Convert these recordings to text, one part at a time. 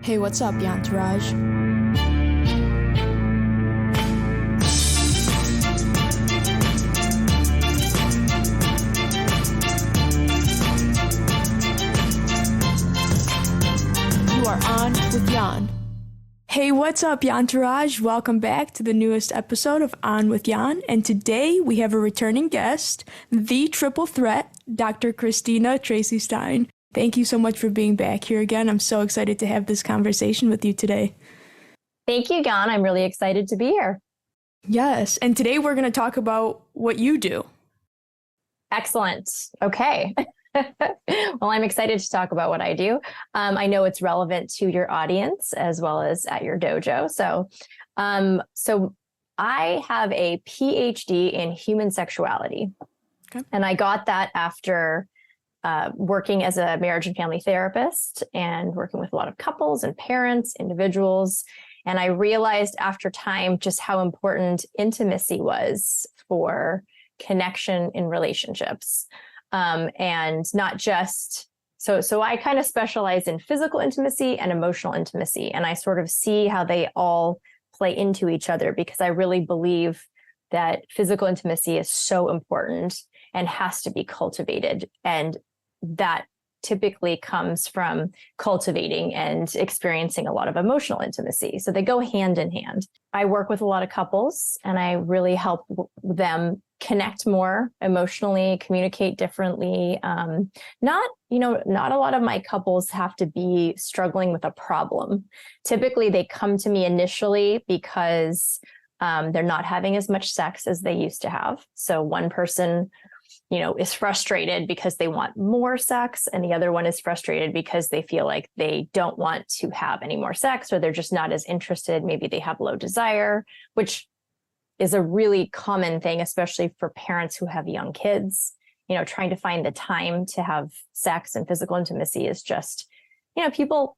Hey, what's up, Entourage? You are on with Jan. Hey, what's up, Entourage? Welcome back to the newest episode of On with Jan. And today we have a returning guest, the triple threat, Dr. Christina Tracy Stein. Thank you so much for being back here again. I'm so excited to have this conversation with you today. Thank you, Yana. I'm really excited to be here. Yes. And today we're going to talk about what you do. Excellent. Okay. Well, I'm excited to talk about what I do. I know it's relevant to your audience as well as at your dojo. So I have a PhD in human sexuality. Okay. And I got that after working as a marriage and family therapist and working with a lot of couples and parents, individuals. And I realized after time just how important intimacy was for connection in relationships. And not just, so I kind of specialize in physical intimacy and emotional intimacy. And I sort of see how they all play into each other because I really believe that physical intimacy is so important and has to be cultivated. And that typically comes from cultivating and experiencing a lot of emotional intimacy. So they go hand in hand. I work with a lot of couples and I really help them connect more emotionally, communicate differently. Not a lot of my couples have to be struggling with a problem. Typically, they come to me initially because they're not having as much sex as they used to have. So one person is frustrated because they want more sex, and the other one is frustrated because they feel like they don't want to have any more sex, or they're just not as interested. Maybe they have low desire, which is a really common thing, especially for parents who have young kids. Trying to find the time to have sex and physical intimacy is just, people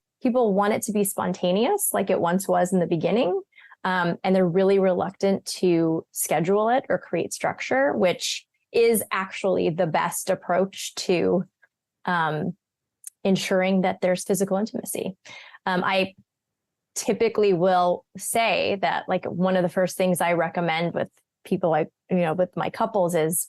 want it to be spontaneous like it once was in the beginning. And they're really reluctant to schedule it or create structure, which is actually the best approach to ensuring that there's physical intimacy. I typically will say that, like, one of the first things I recommend with people, with my couples, is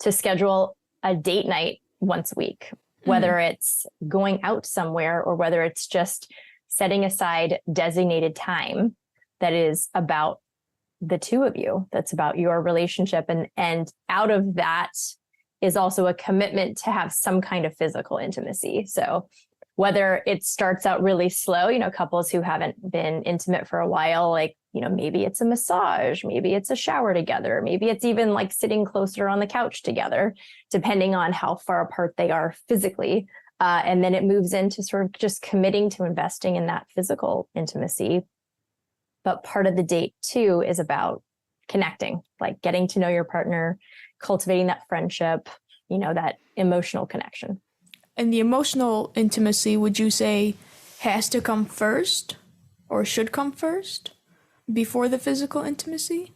to schedule a date night once a week, whether it's going out somewhere or whether it's just setting aside designated time that is about the two of you, that's about your relationship. And out of that is also a commitment to have some kind of physical intimacy. So whether it starts out really slow, couples who haven't been intimate for a while, like, maybe it's a massage, maybe it's a shower together, maybe it's even like sitting closer on the couch together, depending on how far apart they are physically. And then it moves into sort of just committing to investing in that physical intimacy. But part of the date too is about connecting, like getting to know your partner, cultivating that friendship, that emotional connection. And the emotional intimacy, would you say, has to come first or should come first before the physical intimacy?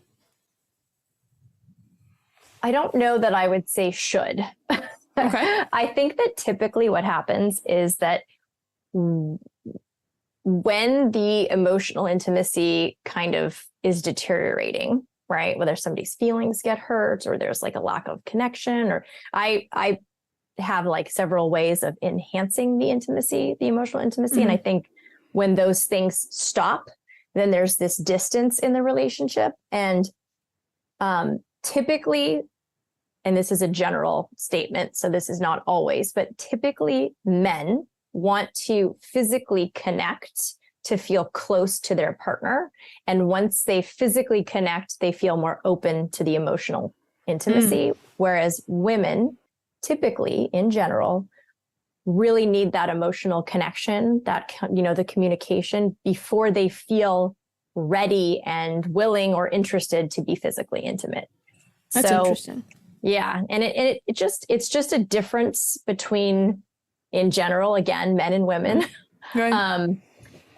I don't know that I would say should. Okay. I think that typically what happens is that when the emotional intimacy kind of is deteriorating, right? Whether somebody's feelings get hurt or there's like a lack of connection, or I have like several ways of enhancing the intimacy, the emotional intimacy. And I think when those things stop, then there's this distance in the relationship. And typically, and this is a general statement, so this is not always, but typically men want to physically connect to feel close to their partner. And once they physically connect, they feel more open to the emotional intimacy. Whereas women typically, in general, really need that emotional connection, that, the communication before they feel ready and willing or interested to be physically intimate. That's interesting. Yeah. And it's just a difference between, in general, again, men and women. Right.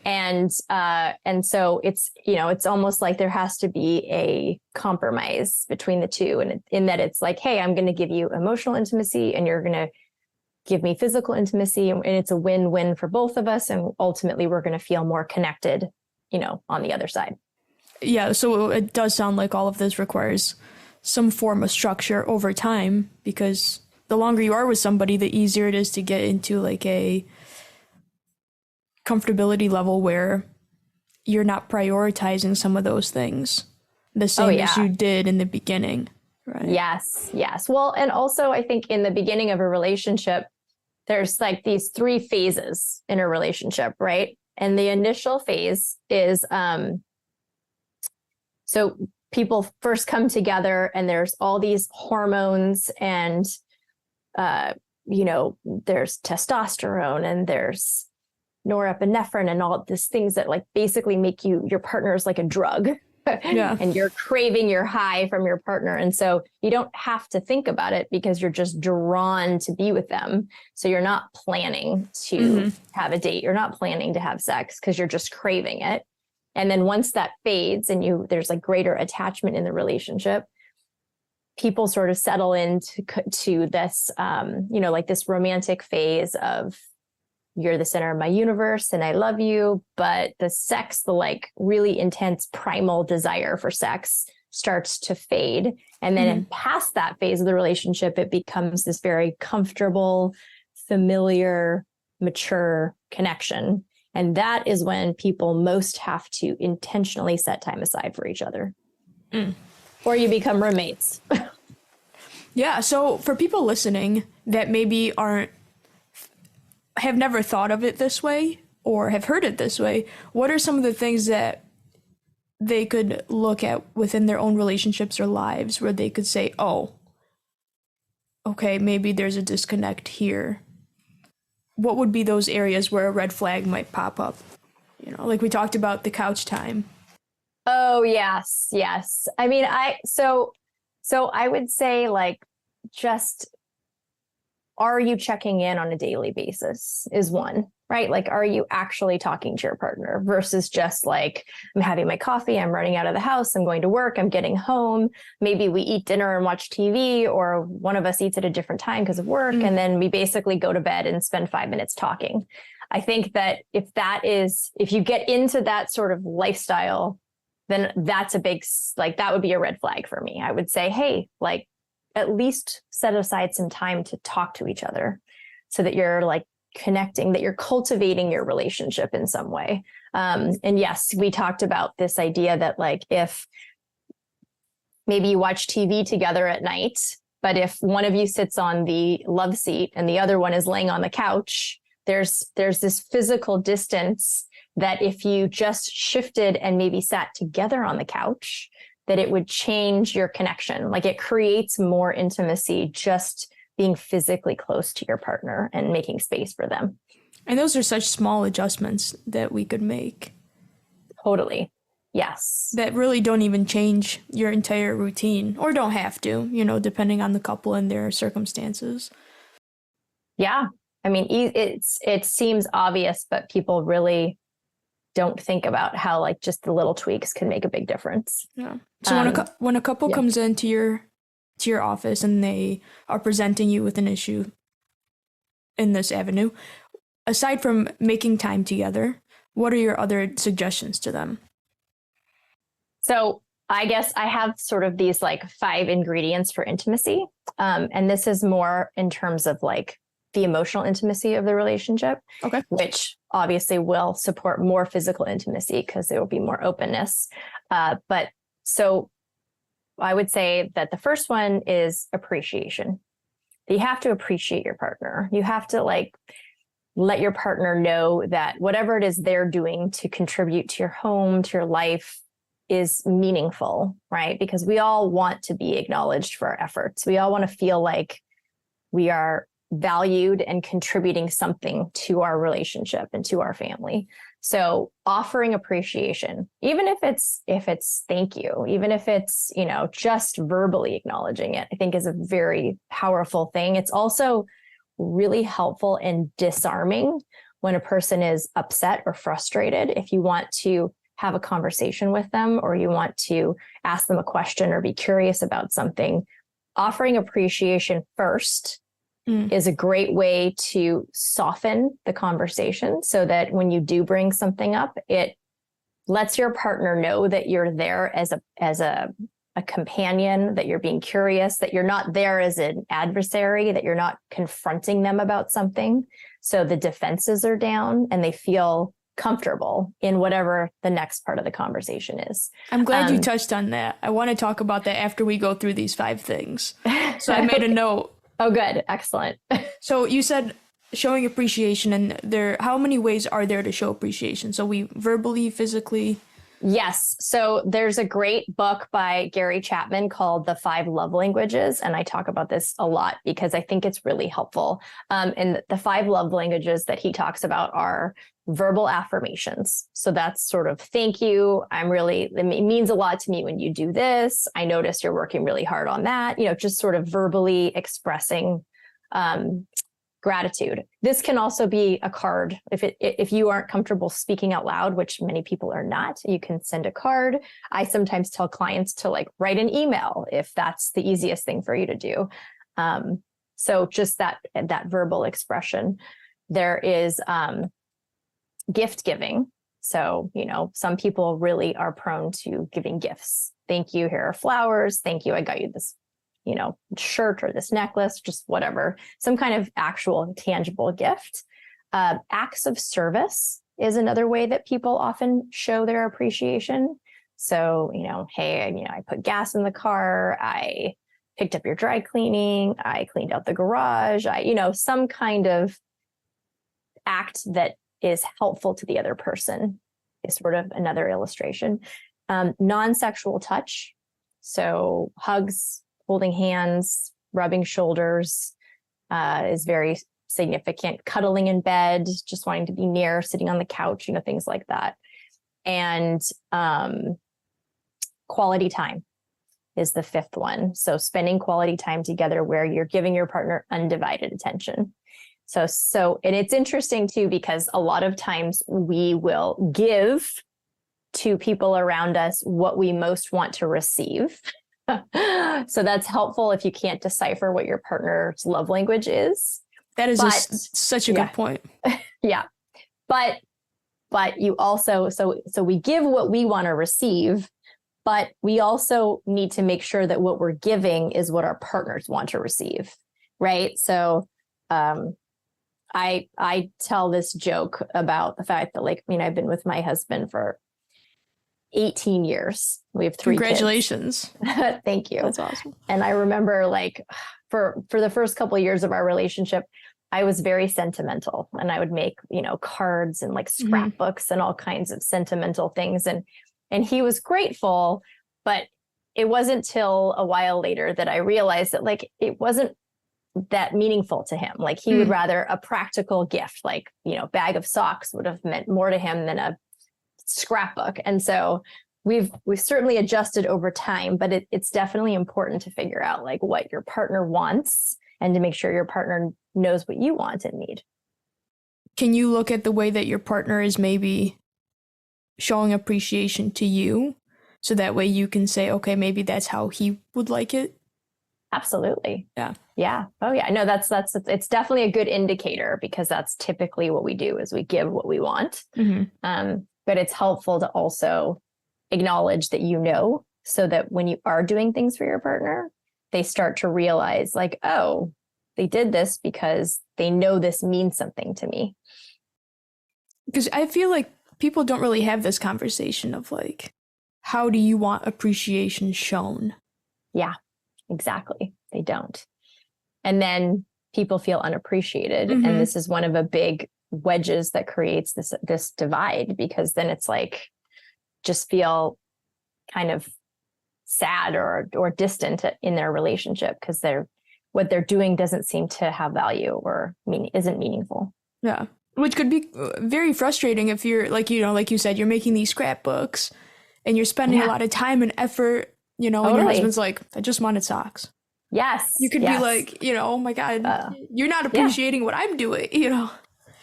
And so it's, it's almost like there has to be a compromise between the two. And in that it's like, hey, I'm going to give you emotional intimacy and you're going to give me physical intimacy, and it's a win-win for both of us. And ultimately we're going to feel more connected, on the other side. Yeah. So it does sound like all of this requires some form of structure over time, because the longer you are with somebody, the easier it is to get into like a comfortability level where you're not prioritizing some of those things the same as you did in the beginning. Right. Yes. Well, and also I think in the beginning of a relationship, there's like these 3 phases in a relationship, right? And the initial phase is, so people first come together and there's all these hormones and, there's testosterone and there's norepinephrine and all these things that like basically make your partner is like a drug. Yeah. And you're craving your high from your partner. And so you don't have to think about it because you're just drawn to be with them. So you're not planning to have a date. You're not planning to have sex because you're just craving it. And then once that fades and there's like greater attachment in the relationship, people sort of settle into this, like this romantic phase of, you're the center of my universe and I love you. But the sex, the like really intense primal desire for sex starts to fade. And then past that phase of the relationship, it becomes this very comfortable, familiar, mature connection. And that is when people most have to intentionally set time aside for each other. Or you become roommates. Yeah. So for people listening that maybe have never thought of it this way or have heard it this way, what are some of the things that they could look at within their own relationships or lives where they could say, oh, okay, maybe there's a disconnect here? What would be those areas where a red flag might pop up? Like we talked about the couch time. Oh, yes. I mean, so I would say like, just, are you checking in on a daily basis is one, right? Like, are you actually talking to your partner versus just like, I'm having my coffee, I'm running out of the house, I'm going to work, I'm getting home. Maybe we eat dinner and watch TV, or one of us eats at a different time because of work. And then we basically go to bed and spend 5 minutes talking. I think that if you get into that sort of lifestyle, then that's that would be a red flag for me. I would say, hey, like, at least set aside some time to talk to each other so that you're like connecting, that you're cultivating your relationship in some way. And yes, we talked about this idea that like, if maybe you watch TV together at night, but if one of you sits on the love seat and the other one is laying on the couch, there's this physical distance that if you just shifted and maybe sat together on the couch, that it would change your connection. Like, it creates more intimacy just being physically close to your partner and making space for them. And those are such small adjustments that we could make. Totally. Yes. That really don't even change your entire routine, or don't have to, depending on the couple and their circumstances. Yeah. I mean, it seems obvious, but people really don't think about how like just the little tweaks can make a big difference. Yeah. So when a couple comes into your office and they are presenting you with an issue in this avenue, aside from making time together, what are your other suggestions to them? So I guess I have sort of these like 5 ingredients for intimacy. And this is more in terms of like the emotional intimacy of the relationship, which obviously will support more physical intimacy because there will be more openness. But so I would say that the first one is appreciation. You have to appreciate your partner. You have to like let your partner know that whatever it is they're doing to contribute to your home, to your life, is meaningful, right? Because we all want to be acknowledged for our efforts. We all want to feel like we are valued and contributing something to our relationship and to our family. So offering appreciation, even if it's thank you, even if it's, just verbally acknowledging it, I think is a very powerful thing. It's also really helpful in disarming when a person is upset or frustrated. If you want to have a conversation with them, or you want to ask them a question or be curious about something, offering appreciation first is a great way to soften the conversation so that when you do bring something up, it lets your partner know that you're there as a companion, that you're being curious, that you're not there as an adversary, that you're not confronting them about something. So the defenses are down and they feel comfortable in whatever the next part of the conversation is. I'm glad you touched on that. I want to talk about that after we go through these 5 things. So I made a note. Oh, good. Excellent. So you said showing appreciation, and how many ways are there to show appreciation? So we verbally, physically. Yes. So there's a great book by Gary Chapman called The 5 Love Languages. And I talk about this a lot because I think it's really helpful. And the 5 love languages that he talks about are verbal affirmations. So that's sort of, thank you. It means a lot to me when you do this. I noticed you're working really hard on that. Just sort of verbally expressing gratitude. This can also be a card. If you aren't comfortable speaking out loud, which many people are not, you can send a card. I sometimes tell clients to write an email if that's the easiest thing for you to do. So just that verbal expression. There is gift giving. So, some people really are prone to giving gifts. Thank you. Here are flowers. Thank you. I got you this shirt or this necklace, just whatever, some kind of actual tangible gift. Acts of service is another way that people often show their appreciation. So, hey, I put gas in the car. I picked up your dry cleaning. I cleaned out the garage. Some kind of act that is helpful to the other person is sort of another illustration. Non-sexual touch. So hugs, holding hands, rubbing shoulders is very significant. Cuddling in bed, just wanting to be near, sitting on the couch, things like that. And quality time is the 5th one. So spending quality time together where you're giving your partner undivided attention. So, and it's interesting too, because a lot of times we will give to people around us what we most want to receive. So that's helpful if you can't decipher what your partner's love language is. That is such a good point. Yeah. But you also, so we give what we want to receive, but we also need to make sure that what we're giving is what our partners want to receive. Right. So, I tell this joke about the fact that I've been with my husband for 18 years. We have 3 Congratulations. Kids. Thank you. That's awesome. And I remember for the first couple of years of our relationship, I was very sentimental and I would make, cards and scrapbooks and all kinds of sentimental things. And he was grateful, but it wasn't till a while later that I realized that it wasn't that meaningful to him. He would rather a practical gift, bag of socks would have meant more to him than a scrapbook. And so we've certainly adjusted over time, but it's definitely important to figure out what your partner wants and to make sure your partner knows what you want and need. Can you look at the way that your partner is maybe showing appreciation to you so that way you can say, okay, maybe that's how he would like it? Absolutely. Yeah. Yeah. Oh yeah. No, it's definitely a good indicator because that's typically what we do is we give what we want. Mm-hmm. But it's helpful to also acknowledge that so that when you are doing things for your partner, they start to realize oh, they did this because they know this means something to me. Because I feel like people don't really have this conversation of how do you want appreciation shown? Yeah, exactly. They don't. And then people feel unappreciated. Mm-hmm. And this is one of the big wedges that creates this divide, because then it's just feel kind of sad or distant in their relationship because what they're doing doesn't seem to have value or isn't meaningful. Yeah. Which could be very frustrating if you're like you said, you're making these scrapbooks and you're spending a lot of time and effort, and your husband's I just wanted socks. Yes. You could be oh my God, you're not appreciating what I'm doing,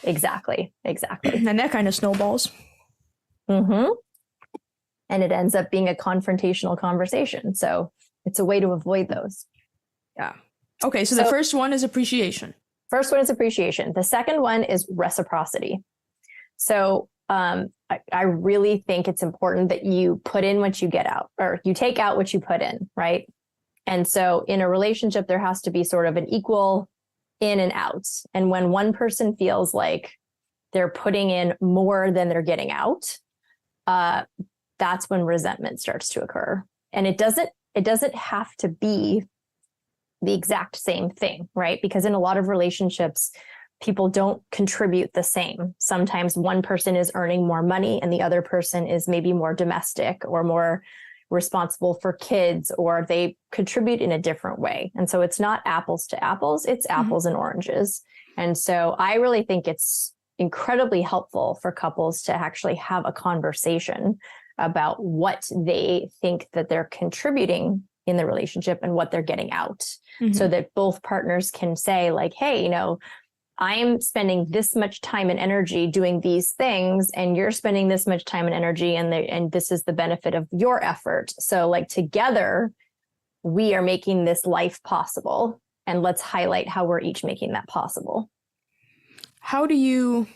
Exactly. And that kind of snowballs. Mm-hmm. And it ends up being a confrontational conversation. So it's a way to avoid those. Yeah. Okay, so the first one is appreciation. First one is appreciation. The second one is reciprocity. So I really think it's important that you put in what you get out, or you take out what you put in, right? And so in a relationship, there has to be sort of an equal in and out. And when one person feels like they're putting in more than they're getting out, that's when resentment starts to occur. And it doesn't have to be the exact same thing, right? Because in a lot of relationships, people don't contribute the same. Sometimes one person is earning more money and the other person is maybe more domestic or more responsible for kids, or they contribute in a different way. And so it's not apples to apples, it's apples and oranges. And so I really think it's incredibly helpful for couples to actually have a conversation about what they think that they're contributing in the relationship and what they're getting out, so that both partners can say like, hey, you know, I'm spending this much time and energy doing these things, and you're spending this much time and energy, and this is the benefit of your effort. So like together, we are making this life possible, and let's highlight how we're each making that possible. How do you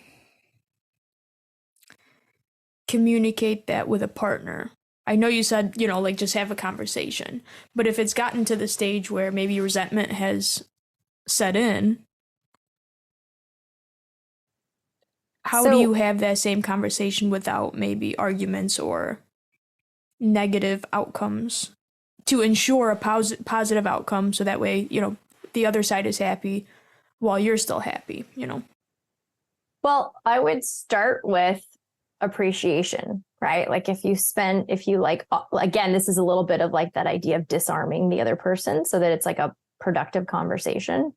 communicate that with a partner? I know you said, you know, like just have a conversation, but if it's gotten to the stage where maybe resentment has set in, how do you have that same conversation without maybe arguments or negative outcomes to ensure a positive outcome, so that way, you know, the other side is happy while you're still happy, you know? Well, I would start with appreciation, right? Like if you like, again, this is a little bit of like that idea of disarming the other person so that it's like a productive conversation.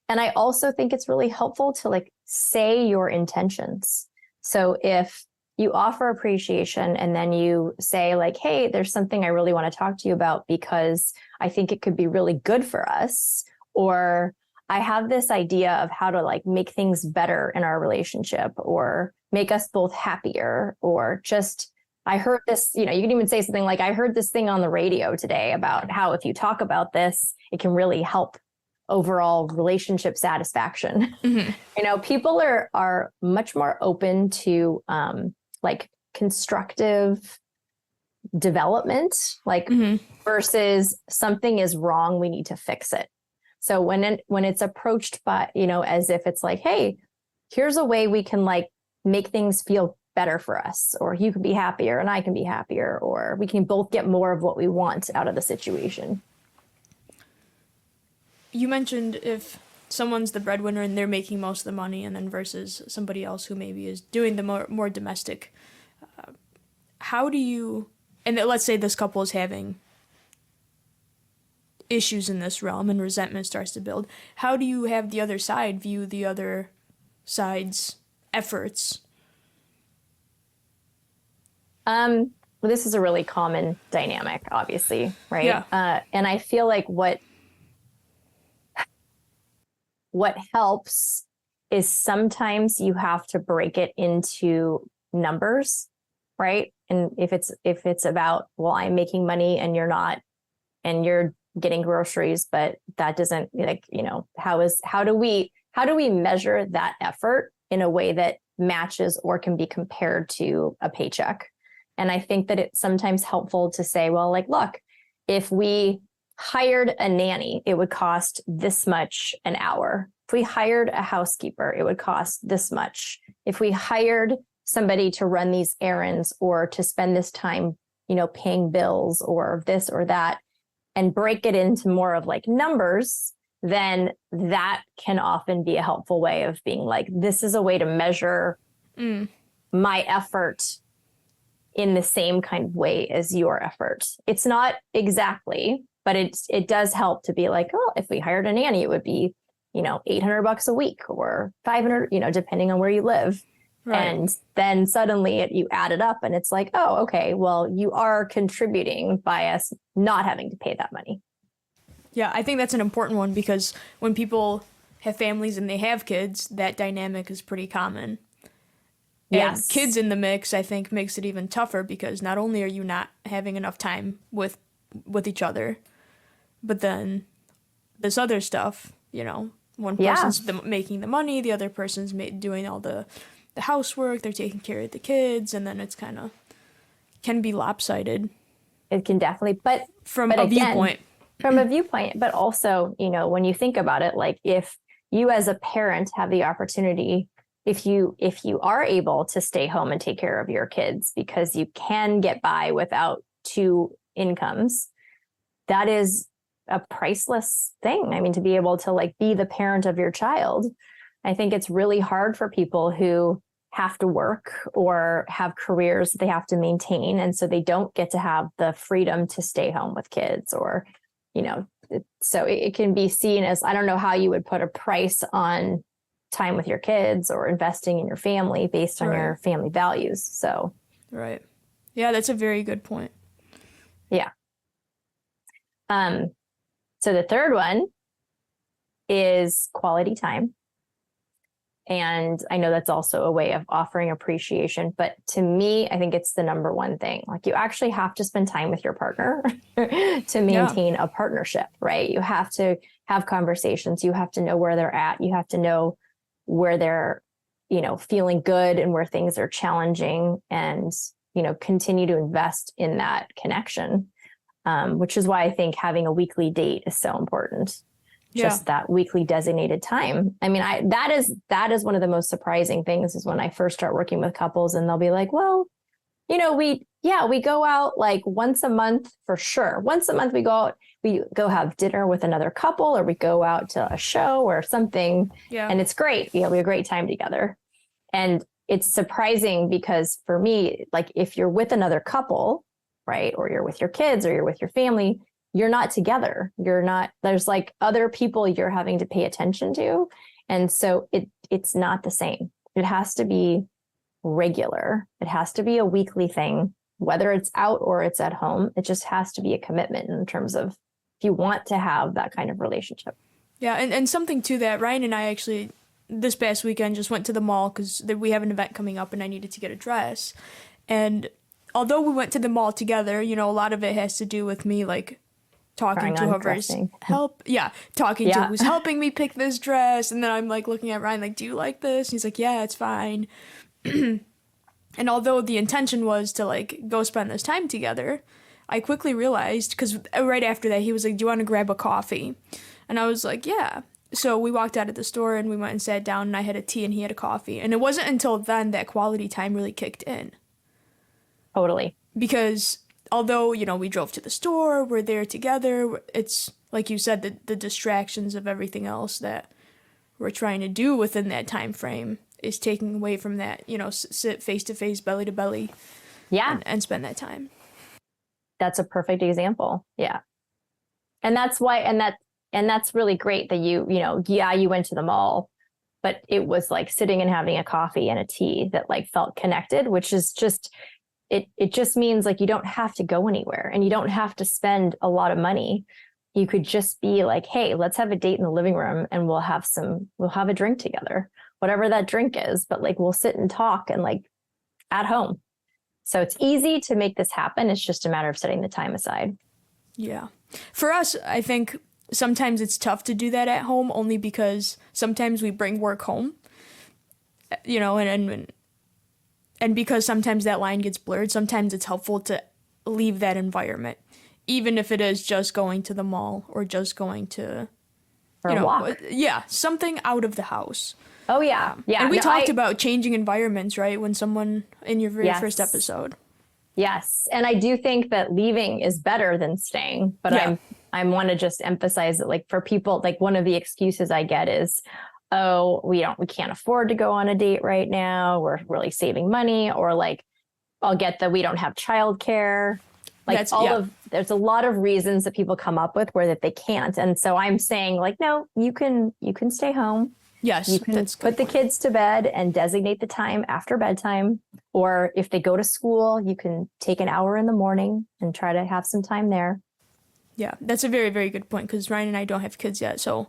And I also think it's really helpful to like say your intentions. So if you offer appreciation and then you say like, hey, there's something I really want to talk to you about because I think it could be really good for us, or I have this idea of how to like make things better in our relationship or make us both happier, or just, I heard this, you know, you can even say something like, I heard this thing on the radio today about how if you talk about this, it can really help overall relationship satisfaction. You know, people are much more open to like constructive development, like versus something is wrong, we need to fix it. So when it's approached by, you know, as if it's like, hey, here's a way we can like make things feel better for us, or you can be happier and I can be happier, or we can both get more of what we want out of the situation. You mentioned if someone's the breadwinner and they're making most of the money, and then versus somebody else who maybe is doing the more domestic. How do you, and let's say this couple is having issues in this realm and resentment starts to build, how do you have the other side view the other side's efforts? Well, this is a really common dynamic, obviously, right? Yeah. And I feel like what helps is sometimes you have to break it into numbers, right? And if it's about, well, I'm making money and you're not, and you're getting groceries, but that doesn't, like, you know, how do we measure that effort in a way that matches or can be compared to a paycheck? And I think that it's sometimes helpful to say, well, like, look, if we hired a nanny, it would cost this much an hour. If we hired a housekeeper, it would cost this much. If we hired somebody to run these errands or to spend this time, you know, paying bills or this or that, and break it into more of like numbers, then that can often be a helpful way of being like, this is a way to measure my effort in the same kind of way as your effort. It's not exactly, but it does help to be like, oh, if we hired a nanny, it would be, you know, $800 a week or 500, you know, depending on where you live. Right. And then suddenly you add it up and it's like, oh, okay, well, you are contributing by us not having to pay that money. Yeah, I think that's an important one, because when people have families and they have kids, that dynamic is pretty common. Yes. And kids in the mix, I think, makes it even tougher, because not only are you not having enough time with each other, but then this other stuff, one person's making the money, the other person's doing all the housework, they're taking care of the kids, and then it's kind of can be lopsided. It can definitely, but from a viewpoint. From a viewpoint, but also, when you think about it, like if you as a parent have the opportunity, if you are able to stay home and take care of your kids because you can get by without two incomes, that is a priceless thing. I mean, to be able to like be the parent of your child. I think it's really hard for people who have to work or have careers that they have to maintain. And so they don't get to have the freedom to stay home with kids or, so it can be seen as, I don't know how you would put a price on time with your kids or investing in your family based on your family values. So. Right. Yeah, that's a very good point. Yeah. So the third one is quality time. And I know that's also a way of offering appreciation. But to me, I think it's the number one thing. Like you actually have to spend time with your partner to maintain a partnership, right? You have to have conversations. You have to know where they're at. You have to know where they're, feeling good and where things are challenging and, continue to invest in that connection, which is why I think having a weekly date is so important. Just that weekly designated time. I mean, that is one of the most surprising things is when I first start working with couples and they'll be like, well, we go out like once a month for sure. Once a month we go have dinner with another couple or we go out to a show or something. Yeah. And it's great. We have a great time together. And it's surprising because for me, like if you're with another couple, right, or you're with your kids or you're with your family, you're not together. There's like other people you're having to pay attention to. And so it's not the same. It has to be regular. It has to be a weekly thing, whether it's out or it's at home. It just has to be a commitment in terms of if you want to have that kind of relationship. Yeah. And something to that, Ryan and I actually this past weekend just went to the mall because we have an event coming up and I needed to get a dress. And although we went to the mall together, a lot of it has to do with me like talking to whoever's talking to who's helping me pick this dress. And then I'm like looking at Ryan like, do you like this? And he's like, yeah, it's fine. And although the intention was to like go spend this time together, I quickly realized, because right after that he was like, do you want to grab a coffee? And I was like, yeah. So we walked out of the store and we went and sat down and I had a tea and he had a coffee. And it wasn't until then that quality time really kicked in. Totally. Because although, we drove to the store, we're there together, it's, like you said, the distractions of everything else that we're trying to do within that time frame is taking away from that, sit face-to-face, belly-to-belly, and spend that time. That's a perfect example. Yeah. And that's why, and that's really great that you went to the mall, but it was like sitting and having a coffee and a tea that like felt connected, which is just... It just means like you don't have to go anywhere and you don't have to spend a lot of money. You could just be like, hey, let's have a date in the living room and we'll have a drink together, whatever that drink is. But like we'll sit and talk and like at home. So it's easy to make this happen. It's just a matter of setting the time aside. Yeah. For us, I think sometimes it's tough to do that at home only because sometimes we bring work home, and because sometimes that line gets blurred, sometimes it's helpful to leave that environment, even if it is just going to the mall or just going to, a walk. Yeah, something out of the house. Oh, yeah. Yeah. And we talked about changing environments, right? When someone in your very first episode. Yes. And I do think that leaving is better than staying. But I want to just emphasize that, like, for people, like, one of the excuses I get is, oh, we can't afford to go on a date right now. We're really saving money. Or like, I'll get that we don't have childcare. Like there's a lot of reasons that people come up with where that they can't. And so I'm saying like, no, you can stay home. Yes. You can put the kids to bed and designate the time after bedtime. Or if they go to school, you can take an hour in the morning and try to have some time there. Yeah, that's a very, very good point because Ryan and I don't have kids yet. So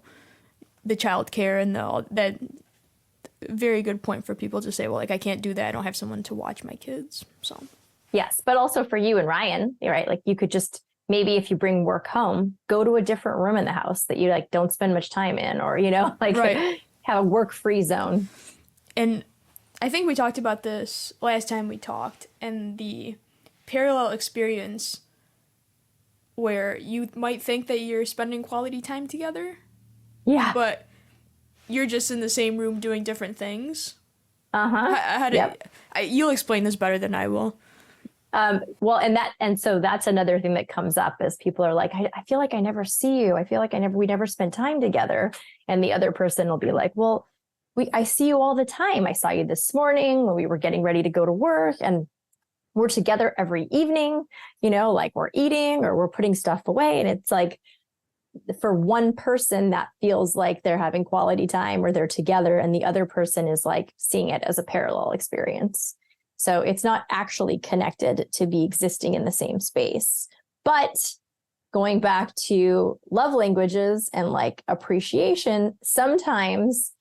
the childcare and that very good point for people to say, well, like, I can't do that. I don't have someone to watch my kids. So, yes. But also for you and Ryan, right? Like you could just maybe if you bring work home, go to a different room in the house that you like don't spend much time in, or, Right. have a work-free zone. And I think we talked about this last time we talked, and the parallel experience where you might think that you're spending quality time together, Yeah. but you're just in the same room doing different things. Uh-huh. Yep. You'll explain this better than I will. Well, and so that's another thing that comes up is people are like, I feel like I never see you. I feel like we never spend time together. And the other person will be like, well, I see you all the time. I saw you this morning when we were getting ready to go to work, and we're together every evening, like we're eating or we're putting stuff away. And it's like, for one person that feels like they're having quality time or they're together, and the other person is like seeing it as a parallel experience. So it's not actually connected to be existing in the same space. But going back to love languages and like appreciation, sometimes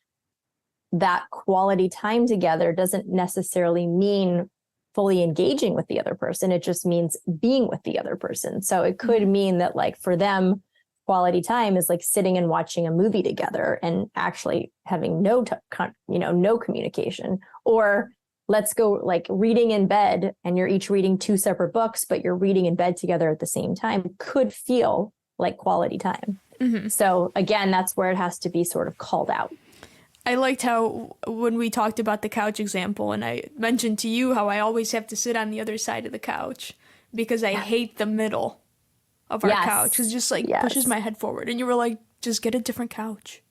that quality time together doesn't necessarily mean fully engaging with the other person. It just means being with the other person. So it could mean that like for them, quality time is like sitting and watching a movie together and actually having no communication. Or let's go like reading in bed, and you're each reading two separate books, but you're reading in bed together at the same time, could feel like quality time. Mm-hmm. So again, that's where it has to be sort of called out. I liked how when we talked about the couch example, and I mentioned to you how I always have to sit on the other side of the couch because I hate the middle of our couch, because it just like pushes my head forward. And you were like, just get a different couch.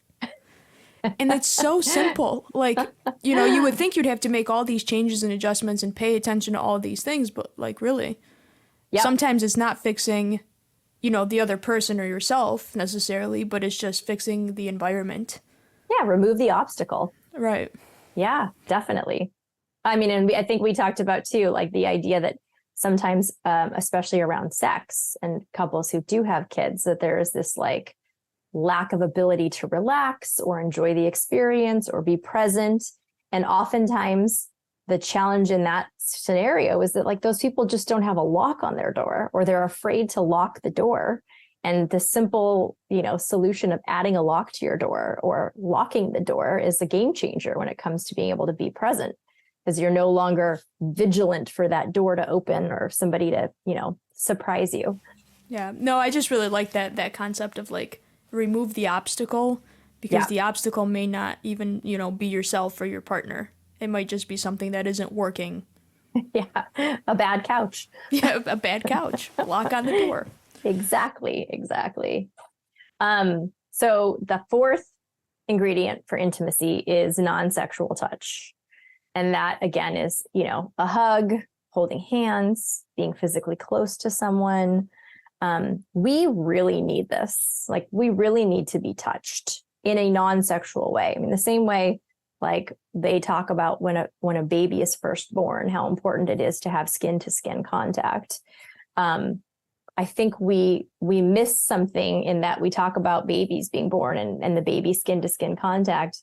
And it's so simple. Like, you would think you'd have to make all these changes and adjustments and pay attention to all these things, but like really, sometimes it's not fixing, the other person or yourself necessarily, but it's just fixing the environment. Yeah, remove the obstacle. Right. Yeah, definitely. I mean, and I think we talked about too, like the idea that sometimes, especially around sex and couples who do have kids, that there is this like lack of ability to relax or enjoy the experience or be present. And oftentimes the challenge in that scenario is that like those people just don't have a lock on their door, or they're afraid to lock the door. And the simple, solution of adding a lock to your door or locking the door is a game changer when it comes to being able to be present, because you're no longer vigilant for that door to open or somebody to, surprise you. Yeah, no, I just really like that concept of like remove the obstacle, because the obstacle may not even, be yourself or your partner. It might just be something that isn't working. Yeah, a bad couch. Yeah, a bad couch. Lock on the door. Exactly. So the fourth ingredient for intimacy is non-sexual touch. And that again is, a hug, holding hands, being physically close to someone. We really need this. Like, we really need to be touched in a non-sexual way. I mean, the same way, like they talk about when a baby is first born, how important it is to have skin to skin contact. I think we miss something in that we talk about babies being born and the baby skin to skin contact.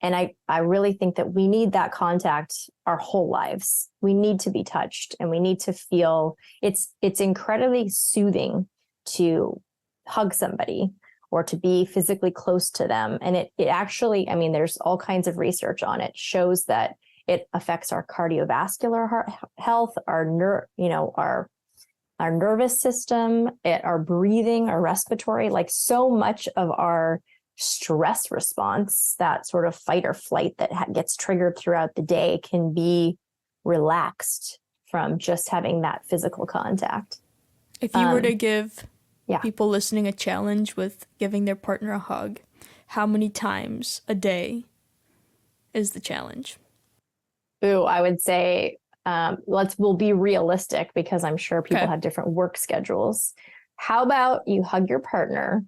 And I really think that we need that contact our whole lives. We need to be touched, and we need to feel it's incredibly soothing to hug somebody or to be physically close to them. And it actually, I mean, there's all kinds of research on it, shows that it affects our cardiovascular health, our nervous system, our breathing, our respiratory, like so much of our stress response, that sort of fight or flight that gets triggered throughout the day, can be relaxed from just having that physical contact. If you were to give people listening a challenge with giving their partner a hug, how many times a day is the challenge? Ooh, I would say we'll be realistic, because I'm sure people have different work schedules. How about you hug your partner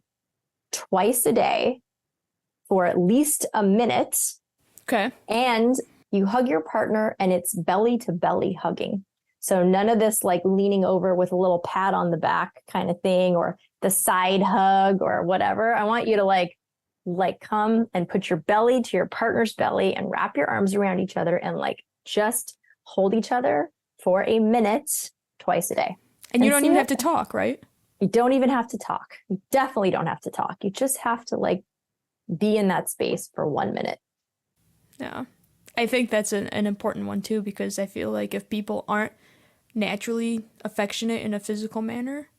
twice a day for at least a minute? Okay. And you hug your partner and it's belly to belly hugging. So none of this like leaning over with a little pat on the back kind of thing, or the side hug or whatever. I want you to like come and put your belly to your partner's belly and wrap your arms around each other and like just hold each other for a minute twice a day. And you don't even have to talk, right? You don't even have to talk. You definitely don't have to talk. You just have to like be in that space for 1 minute. Yeah. I think that's an important one too, because I feel like if people aren't naturally affectionate in a physical manner,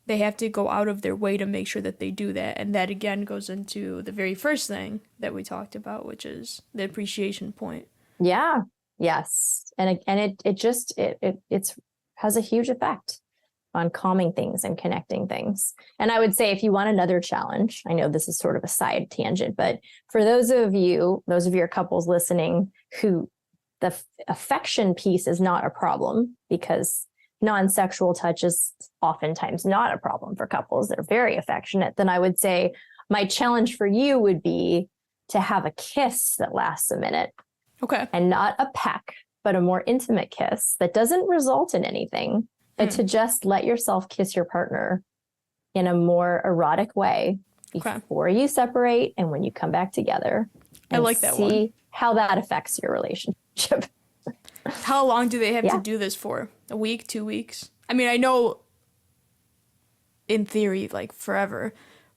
they have to go out of their way to make sure that they do that. And that again goes into the very first thing that we talked about, which is the appreciation point. Yeah. Yes. And it just has a huge effect on calming things and connecting things. And I would say if you want another challenge, I know this is sort of a side tangent, but for those of your couples listening who the affection piece is not a problem, because non-sexual touch is oftentimes not a problem for couples, they're very affectionate, then I would say my challenge for you would be to have a kiss that lasts a minute. Okay. And not a peck, but a more intimate kiss that doesn't result in anything, but to just let yourself kiss your partner in a more erotic way before you separate and when you come back together. And I like that one. See how that affects your relationship. How long do they have to do this for? A week, 2 weeks? I mean, I know in theory, like forever,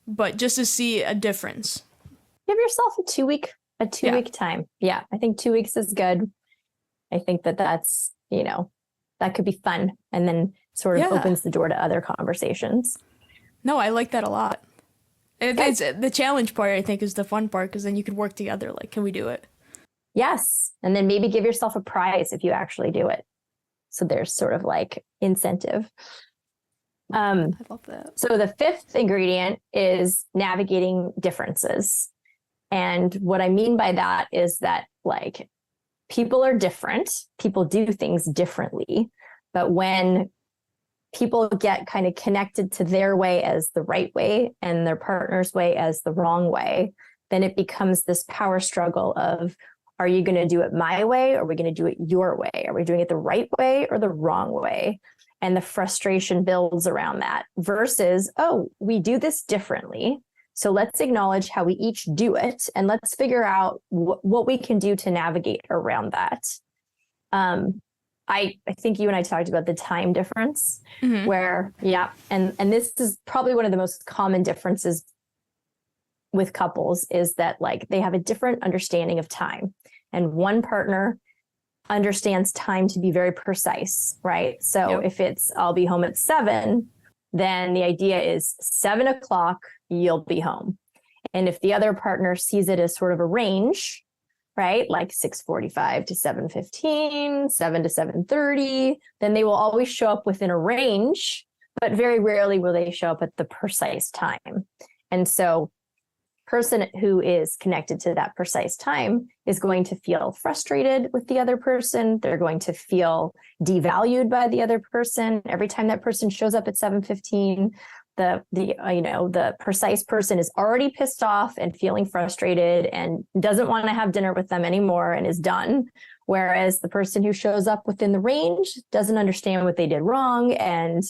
but just to see a difference. Give yourself a 2 week time. Yeah, I think 2 weeks is good. I think that's, that could be fun, and then sort of opens the door to other conversations. No, I like that a lot. It's the challenge part, I think, is the fun part, because then you can work together. Like, can we do it? Yes. And then maybe give yourself a prize if you actually do it. So there's sort of like incentive. I love that. So the fifth ingredient is navigating differences. And what I mean by that is that like people are different. People do things differently. But when people get kind of connected to their way as the right way and their partner's way as the wrong way, then it becomes this power struggle of, are you going to do it my way? Or are we going to do it your way? Are we doing it the right way or the wrong way? And the frustration builds around that versus, oh, we do this differently. So let's acknowledge how we each do it, and let's figure out what we can do to navigate around that. I think you and I talked about the time difference, where, and this is probably one of the most common differences with couples, is that like they have a different understanding of time, and one partner understands time to be very precise, right? So if it's, I'll be home at 7, then the idea is 7 o'clock, you'll be home. And if the other partner sees it as sort of a range, right, like 6:45 to 7:15, 7 to 7:30, then they will always show up within a range, but very rarely will they show up at the precise time. And so person who is connected to that precise time is going to feel frustrated with the other person. They're going to feel devalued by the other person. Every time that person shows up at 7:15, the precise person is already pissed off and feeling frustrated and doesn't want to have dinner with them anymore and is done. Whereas the person who shows up within the range doesn't understand what they did wrong. And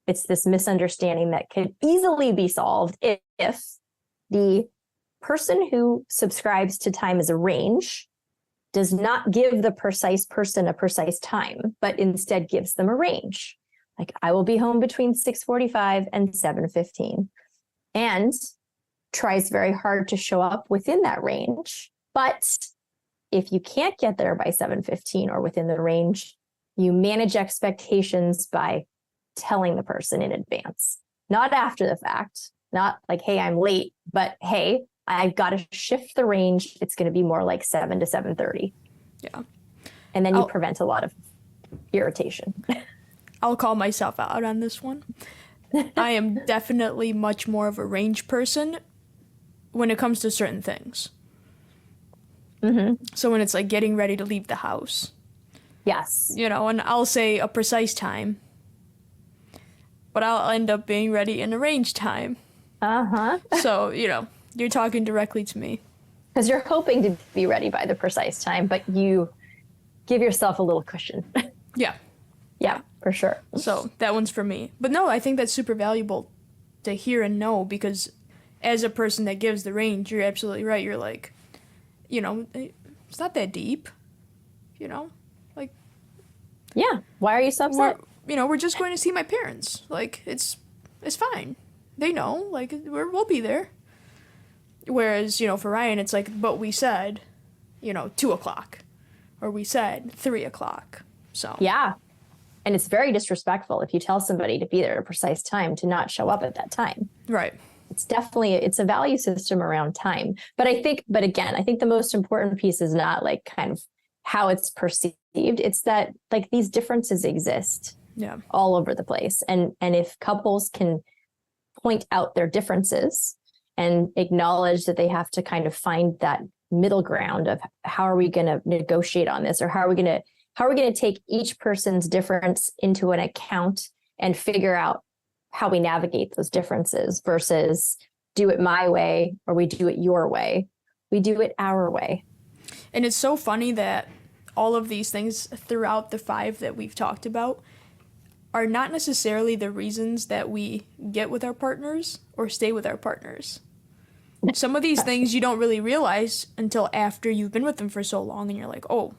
it's this misunderstanding that can easily be solved if the person who subscribes to time as a range does not give the precise person a precise time, but instead gives them a range. Like, I will be home between 6:45 and 7:15, and tries very hard to show up within that range. But if you can't get there by 7:15 or within the range, you manage expectations by telling the person in advance, not after the fact, not like, hey, I'm late, but hey, I've got to shift the range. It's going to be more like 7 to 7:30. Yeah. And then you prevent a lot of irritation. I'll call myself out on this one. I am definitely much more of a range person when it comes to certain things. So when it's like getting ready to leave the house. Yes. And I'll say a precise time, but I'll end up being ready in a range time. So, you're talking directly to me. Because you're hoping to be ready by the precise time, but you give yourself a little cushion. Yeah, for sure. So that one's for me. But no, I think that's super valuable to hear and know, because as a person that gives the range, you're absolutely right. You're like, it's not that deep, like. Yeah. Why are you so upset? We're just going to see my parents. Like, it's it's fine. They know, like, we'll be there. Whereas, for Ryan, it's like, but we said, 2:00, or we said 3:00. So yeah. And it's very disrespectful if you tell somebody to be there at a precise time to not show up at that time. Right. It's a value system around time. But again, I think the most important piece is not like kind of how it's perceived. It's that like these differences exist all over the place. And if couples can point out their differences and acknowledge that they have to kind of find that middle ground of how are we going to negotiate on this, or how are we going to take each person's difference into an account and figure out how we navigate those differences versus do it my way or we do it your way. We do it our way. And it's so funny that all of these things throughout the 5 that we've talked about are not necessarily the reasons that we get with our partners or stay with our partners. Some of these things you don't really realize until after you've been with them for so long and you're like, oh,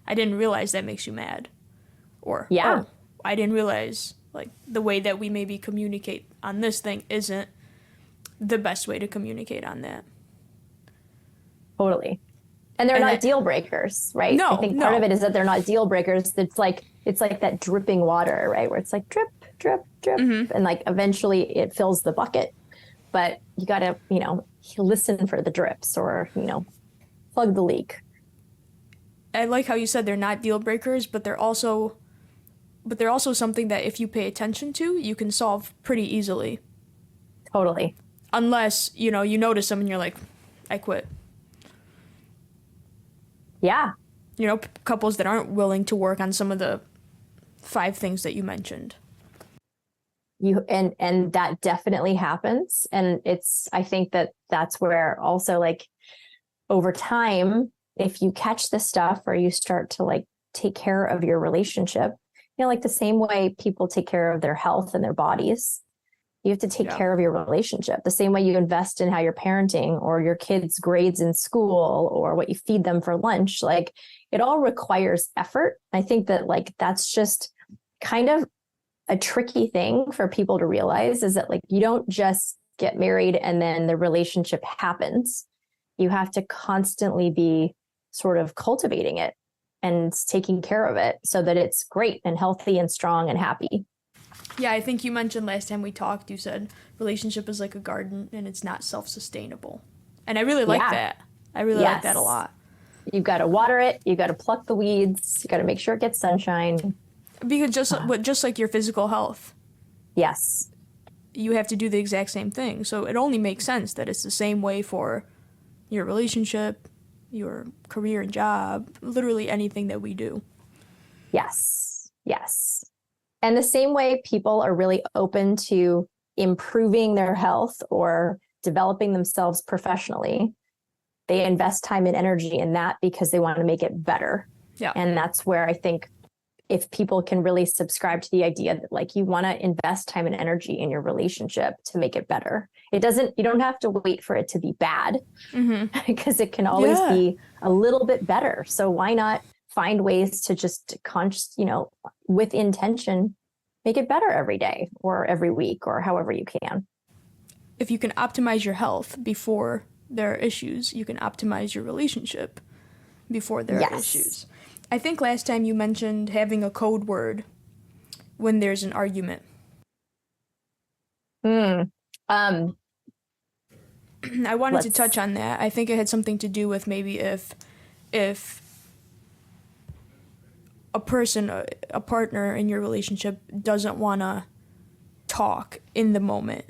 I didn't realize that makes you mad. Or, oh, I didn't realize like the way that we maybe communicate on this thing isn't the best way to communicate on that. Totally. And they're not deal breakers, right? No, I think part of it is that they're not deal breakers. It's like that dripping water, right? Where it's like drip, drip, drip. Mm-hmm. And like eventually it fills the bucket. But you got to, listen for the drips or, plug the leak. I like how you said they're not deal breakers, but they're also something that if you pay attention to, you can solve pretty easily. Totally. Unless, you notice them and you're like, I quit. Yeah. Couples that aren't willing to work on some of the 5 things that you mentioned. And that definitely happens. And I think that's where also like over time, if you catch this stuff or you start to like take care of your relationship, like the same way people take care of their health and their bodies, you have to take care of your relationship. The same way you invest in how you're parenting or your kids' grades in school or what you feed them for lunch, like it all requires effort. I think that like that's just kind of a tricky thing for people to realize is that like you don't just get married and then the relationship happens. You have to constantly be sort of cultivating it and taking care of it so that it's great and healthy and strong and happy. Yeah, I think you mentioned last time we talked, you said relationship is like a garden and it's not self-sustainable. And I really like that. I really like that a lot. You've got to water it. You've got to pluck the weeds. You got to make sure it gets sunshine. Because just like your physical health. Yes. You have to do the exact same thing. So it only makes sense that it's the same way for your relationship, your career and job, literally anything that we do. Yes. Yes. And the same way people are really open to improving their health or developing themselves professionally, they invest time and energy in that because they want to make it better. Yeah. And that's where I think if people can really subscribe to the idea that like you want to invest time and energy in your relationship to make it better. You don't have to wait for it to be bad because it can always be a little bit better. So why not find ways to just with intention, make it better every day or every week or however you can. If you can optimize your health before there are issues, you can optimize your relationship before there are issues. I think last time you mentioned having a code word when there's an argument. I wanted to touch on that. I think it had something to do with maybe if a person, a partner in your relationship doesn't want to talk in the moment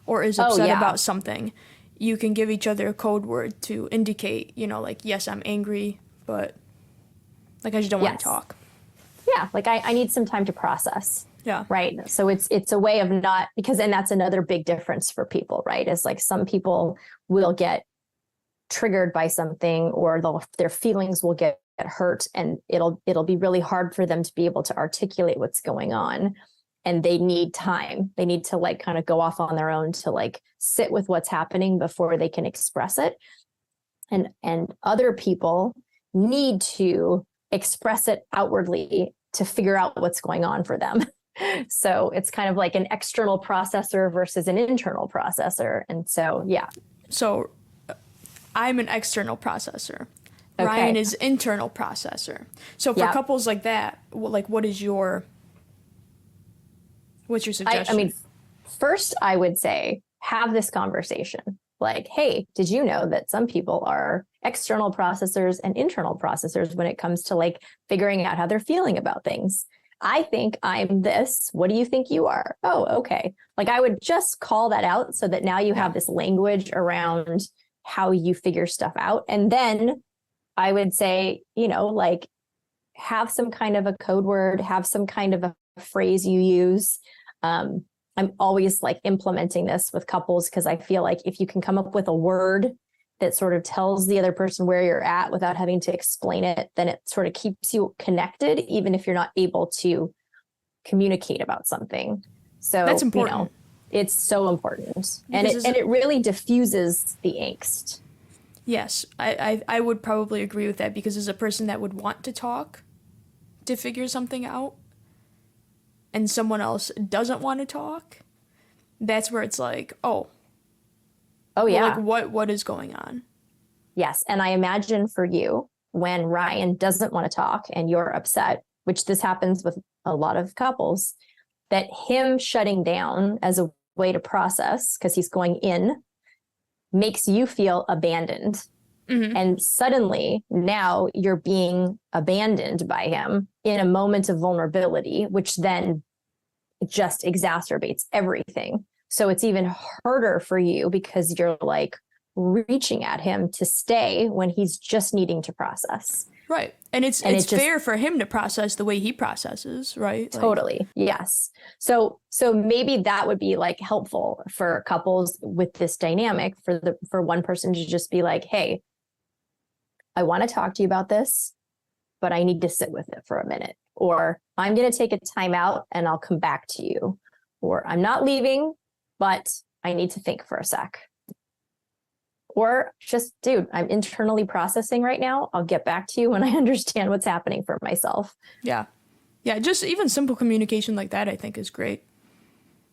or is upset about something, you can give each other a code word to indicate, like, yes, I'm angry, but like I just don't want to talk. Yeah, like I need some time to process. Yeah. Right. So it's a way of not, because then that's another big difference for people, right? Is like some people will get triggered by something or their feelings will get hurt and it'll be really hard for them to be able to articulate what's going on. And they need time. They need to like kind of go off on their own to like sit with what's happening before they can express it. And other people need to express it outwardly to figure out what's going on for them. So it's kind of like an external processor versus an internal processor. And so, yeah. So I'm an external processor. Okay. Ryan is internal processor. So for couples like that, like what's your suggestion? I mean, first I would say, have this conversation. Like, hey, did you know that some people are external processors and internal processors when it comes to like figuring out how they're feeling about things? I think I'm this. What do you think you are? Oh, okay. Like I would just call that out so that now you have this language around how you figure stuff out. And then I would say, you know, like have some kind of a code word, have some kind of a phrase you use. I'm always like implementing this with couples because I feel like if you can come up with a word that sort of tells the other person where you're at without having to explain it, then it sort of keeps you connected, even if you're not able to communicate about something. So that's important. You know, it's so important. And it really diffuses the angst. Yes, I would probably agree with that because as a person that would want to talk to figure something out and someone else doesn't want to talk, that's where it's like, oh yeah, like what is going on? Yes, and I imagine for you when Ryan doesn't want to talk and you're upset, which this happens with a lot of couples, that him shutting down as a way to process because he's going in makes you feel abandoned. Mm-hmm. And suddenly now you're being abandoned by him in a moment of vulnerability, which then just exacerbates everything. So it's even harder for you because you're like reaching at him to stay when he's just needing to process. Right. And it's fair for him to process the way he processes, right? Totally. Like, yes. So maybe that would be like helpful for couples with this dynamic for one person to just be like, hey, I want to talk to you about this, but I need to sit with it for a minute. Or I'm going to take a time out and I'll come back to you. Or I'm not leaving, but I need to think for a sec. Or just, dude, I'm internally processing right now. I'll get back to you when I understand what's happening for myself. Yeah. Yeah, just even simple communication like that, I think, is great.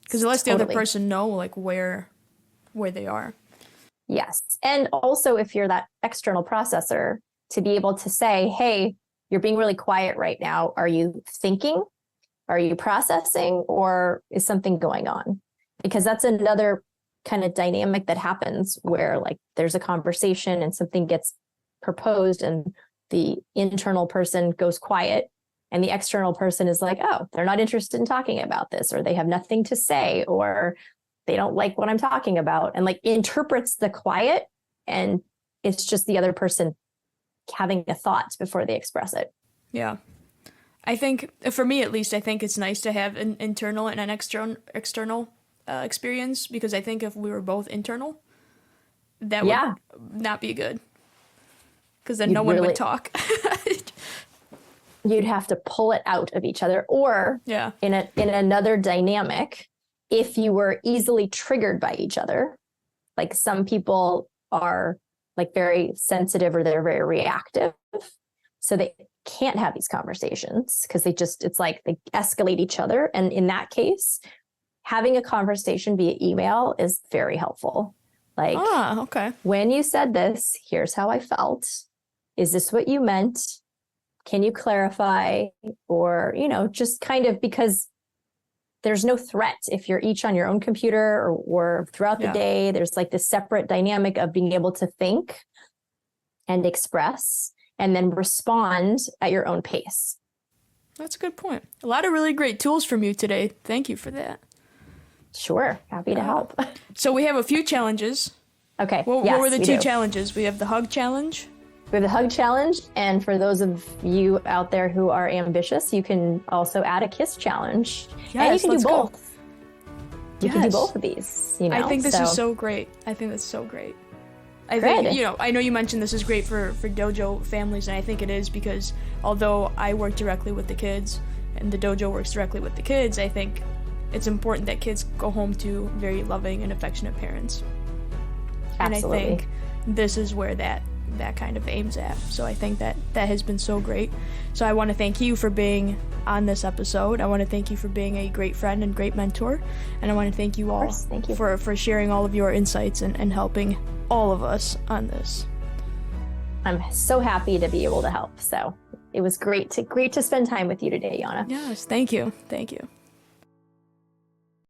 Because it lets the other person know, like, where they are. Yes. And also, if you're that external processor, to be able to say, hey, you're being really quiet right now. Are you thinking? Are you processing? Or is something going on? Because that's another kind of dynamic that happens where like there's a conversation and something gets proposed and the internal person goes quiet and the external person is like, oh, they're not interested in talking about this, or they have nothing to say, or they don't like what I'm talking about, and like interprets the quiet, and it's just the other person having a thought before they express it. Yeah. I think, for me at least, I think it's nice to have an internal and an external experience, because I think if we were both internal, that would not be good, because then no one would talk. You'd have to pull it out of each other, or in another dynamic, if you were easily triggered by each other, like some people are like very sensitive or they're very reactive, so they can't have these conversations because it's like they escalate each other. And in that case, having a conversation via email is very helpful. Like, okay. When you said this, here's how I felt. Is this what you meant? Can you clarify? Or, just kind of, because there's no threat if you're each on your own computer or throughout the day. There's like this separate dynamic of being able to think and express and then respond at your own pace. That's a good point. A lot of really great tools from you today. Thank you for that. Sure. Happy to help. So we have a few challenges. Okay. What were the two challenges? We have the hug challenge. We have the hug challenge. And for those of you out there who are ambitious, you can also add a kiss challenge. Yes, and you can do both. You can do Yes. both of these. I think this is so great. I think that's so great. I Good. think, I know you mentioned this is great for dojo families, and I think it is, because although I work directly with the kids and the dojo works directly with the kids, I think it's important that kids go home to very loving and affectionate parents. Absolutely. And I think this is where that that kind of aims at. So I think that has been so great. So I want to thank you for being on this episode. I want to thank you for being a great friend and great mentor. And I want to thank you all for sharing all of your insights and helping all of us on this. I'm so happy to be able to help. So it was great to spend time with you today, Yana. Yes, thank you. Thank you.